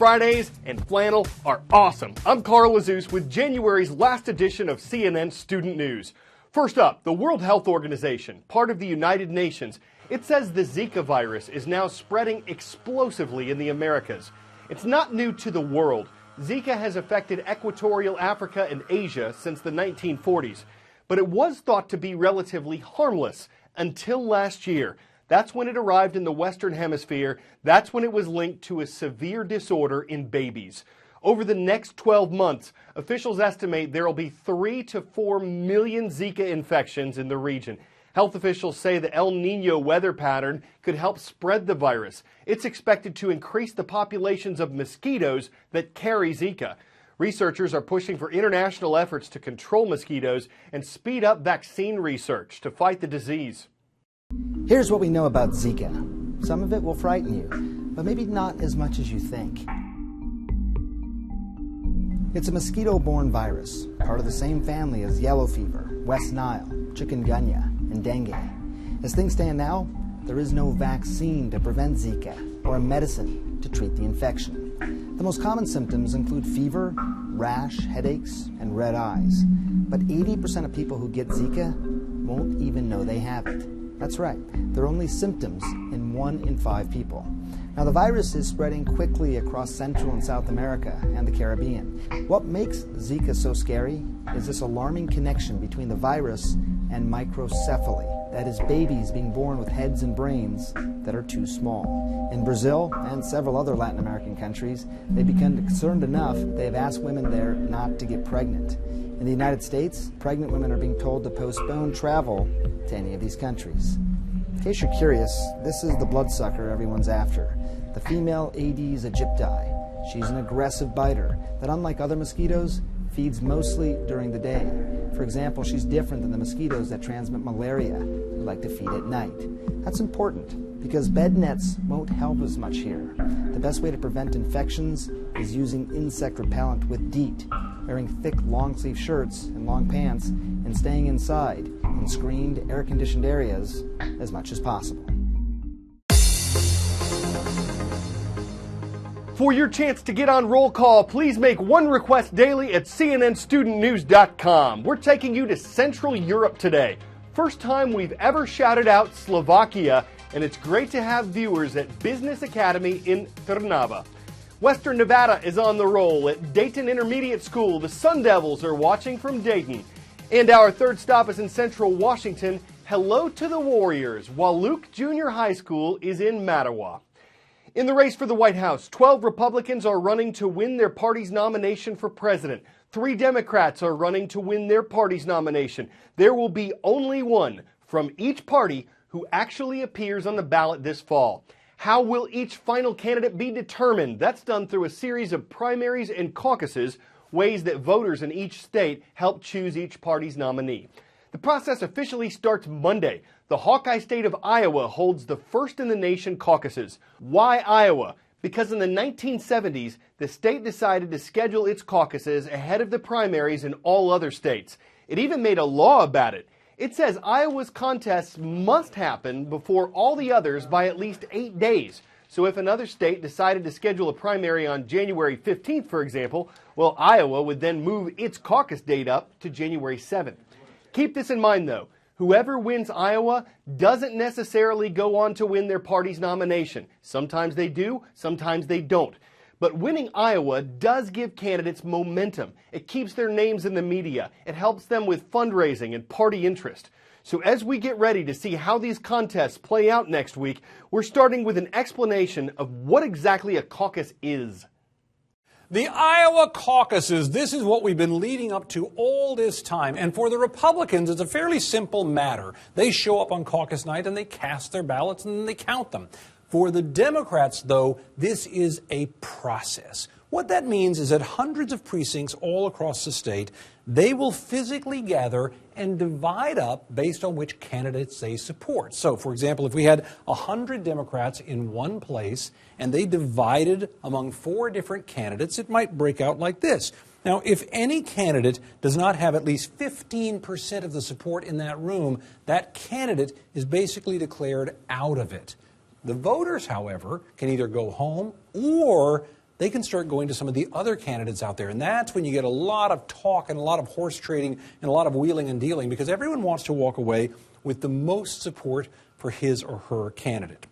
Fridays and flannel are awesome. I'm Carl Azus with January's last edition of CNN Student News. First up, the World Health Organization, part of the United Nations, it says the Zika virus is now spreading explosively in the Americas. It's not new to the world. Zika has affected equatorial Africa and Asia since the 1940s, but it was thought to be relatively harmless until last year. That's when it arrived in the Western Hemisphere. That's when it was linked to a severe disorder in babies. Over the next 12 months, officials estimate there will be 3 to 4 million Zika infections in the region. Health officials say the El Nino weather pattern could help spread the virus. It's expected to increase the populations of mosquitoes that carry Zika. Researchers are pushing for international efforts to control mosquitoes and speed up vaccine research to fight the disease. Here's what we know about Zika. Some of it will frighten you, but maybe not as much as you think. It's a mosquito-borne virus, part of the same family as yellow fever, West Nile, chikungunya, and dengue. As things stand now, there is no vaccine to prevent Zika or a medicine to treat the infection. The most common symptoms include fever, rash, headaches, and red eyes. But 80% of people who get Zika won't even know they have it. That's right, there are only symptoms in 1 in 5 people. Now, the virus is spreading quickly across Central and South America and the Caribbean. What makes Zika so scary is this alarming connection between the virus and microcephaly, that is, babies being born with heads and brains that are too small. In Brazil and several other Latin American countries, they've become concerned enough they have asked women there not to get pregnant. In the United States, pregnant women are being told to postpone travel to any of these countries. In case you're curious, this is the bloodsucker everyone's after, the female Aedes aegypti. She's an aggressive biter that, unlike other mosquitoes, feeds mostly during the day. For example, she's different than the mosquitoes that transmit malaria, who like to feed at night. That's important because bed nets won't help as much here. The best way to prevent infections is using insect repellent with DEET, wearing thick long-sleeve shirts and long pants, and staying inside in screened, air-conditioned areas as much as possible. For your chance to get on roll call, please make one request daily at cnnstudentnews.com. We're taking you to Central Europe today. First time we've ever shouted out Slovakia, and it's great to have viewers at Business Academy in Trnava. Western Nevada is on the roll. At Dayton Intermediate School, the Sun Devils are watching from Dayton. And our third stop is in Central Washington. Hello to the Warriors, while Luke Junior High School is in Mattawa. In the race for the White House, 12 Republicans are running to win their party's nomination for president. 3 Democrats are running to win their party's nomination. There will be only one from each party who actually appears on the ballot this fall. How will each final candidate be determined? That's done through a series of primaries and caucuses, ways that voters in each state help choose each party's nominee. The process officially starts Monday. The Hawkeye state of Iowa holds the first in the nation caucuses. Why Iowa? Because in the 1970s, the state decided to schedule its caucuses ahead of the primaries in all other states. It even made a law about it. It says Iowa's contests must happen before all the others by at least 8 days. So if another state decided to schedule a primary on January 15th, for example, well, Iowa would then move its caucus date up to January 7th. Keep this in mind, though. Whoever wins Iowa doesn't necessarily go on to win their party's nomination. Sometimes they do, sometimes they don't. But winning Iowa does give candidates momentum. It keeps their names in the media. It helps them with fundraising and party interest. So as we get ready to see how these contests play out next week, we're starting with an explanation of what exactly a caucus is. The Iowa caucuses, this is what we've been leading up to all this time. And for the Republicans, it's a fairly simple matter. They show up on caucus night and they cast their ballots and then they count them. For the Democrats, though, this is a process. What that means is that hundreds of precincts all across the state, they will physically gather and divide up based on which candidates they support. So, for example, if we had 100 Democrats in one place and they divided among 4 different candidates, it might break out like this. Now, if any candidate does not have at least 15% of the support in that room, that candidate is basically declared out of it. The voters, however, can either go home or they can start going to some of the other candidates out there. And that's when you get a lot of talk and a lot of horse trading and a lot of wheeling and dealing, because everyone wants to walk away with the most support for his or her candidate.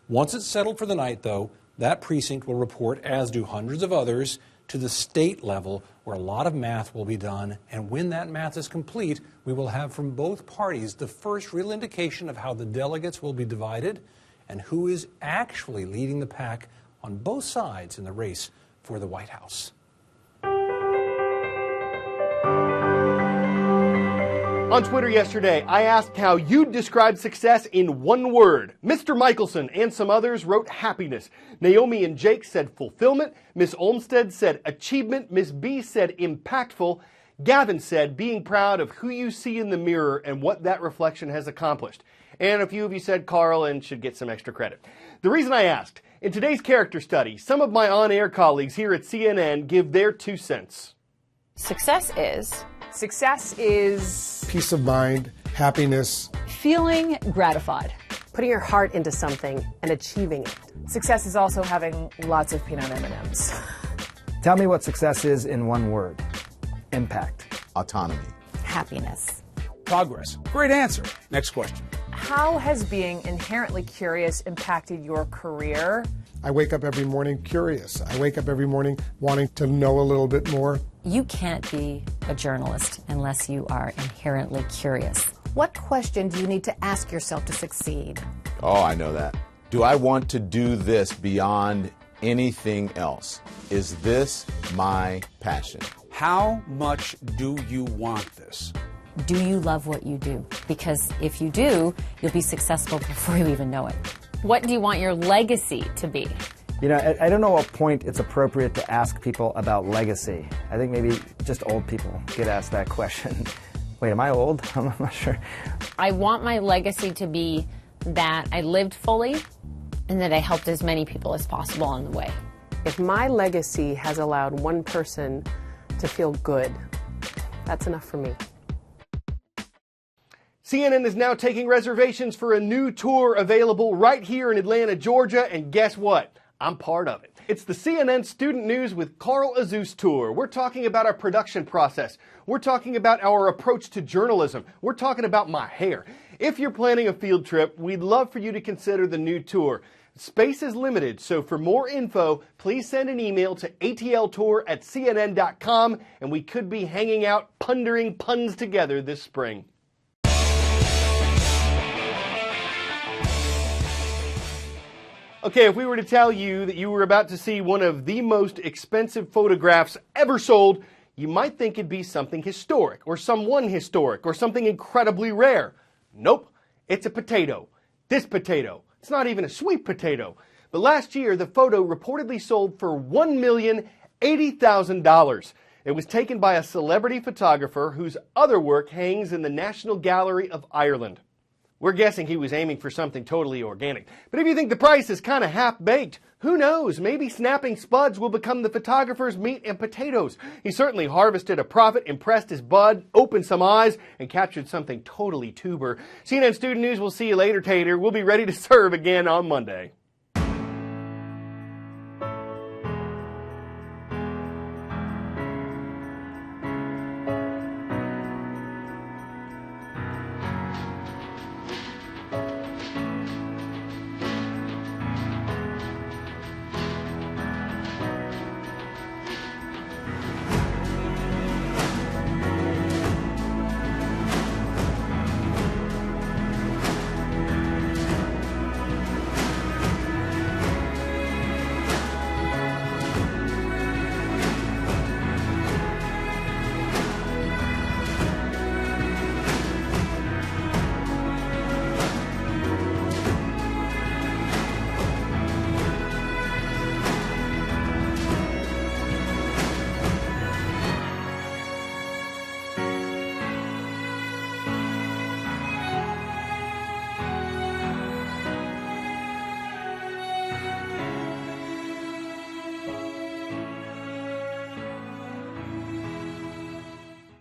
Once it's settled for the night, though, that precinct will report, as do hundreds of others, to the state level, where a lot of math will be done. And when that math is complete, we will have from both parties the first real indication of how the delegates will be divided and who is actually leading the pack on both sides in the race for the White House. On Twitter yesterday, I asked how you'd describe success in one word. Mr. Michelson and some others wrote happiness. Naomi and Jake said fulfillment. Miss Olmsted said achievement. Miss B said impactful. Gavin said being proud of who you see in the mirror and what that reflection has accomplished. And a few of you said Carl and should get some extra credit. The reason I asked, in today's character study, some of my on-air colleagues here at CNN give their 2 cents. Success is peace of mind, happiness, feeling gratified, putting your heart into something and achieving it. Success is also having lots of peanut M&Ms. Tell me what success is in one word. Impact. Autonomy. happiness. Progress. Great answer. Next question. How has being inherently curious impacted your career? I wake up every morning curious. I wake up every morning wanting to know a little bit more. You can't be a journalist unless you are inherently curious. What question do you need to ask yourself to succeed? Oh, I know that. Do I want to do this beyond anything else? Is this my passion? How much do you want this? Do you love what you do? Because if you do, you'll be successful before you even know it. What do you want your legacy to be? You know, I don't know what point it's appropriate to ask people about legacy. I think maybe just old people get asked that question. Wait, am I old? I'm not sure. I want my legacy to be that I lived fully and that I helped as many people as possible on the way. If my legacy has allowed one person to feel good, that's enough for me. CNN is now taking reservations for a new tour available right here in Atlanta, Georgia, and guess what? I'm part of it. It's the CNN Student News with Carl Azuz tour. We're talking about our production process. We're talking about our approach to journalism. We're talking about my hair. If you're planning a field trip, we'd love for you to consider the new tour. Space is limited, so for more info, please send an email to atltour@cnn.com, and we could be hanging out pondering puns together this spring. Okay, if we were to tell you that you were about to see one of the most expensive photographs ever sold, you might think it'd be something historic, or someone historic, or something incredibly rare. Nope, it's a potato. This potato. It's not even a sweet potato. But last year, the photo reportedly sold for $1,080,000. It was taken by a celebrity photographer whose other work hangs in the National Gallery of Ireland. We're guessing he was aiming for something totally organic. But if you think the price is kind of half-baked, who knows? Maybe snapping spuds will become the photographer's meat and potatoes. He certainly harvested a profit, impressed his bud, opened some eyes, and captured something totally tuber. CNN Student News will see you later, Tater. We'll be ready to serve again on Monday.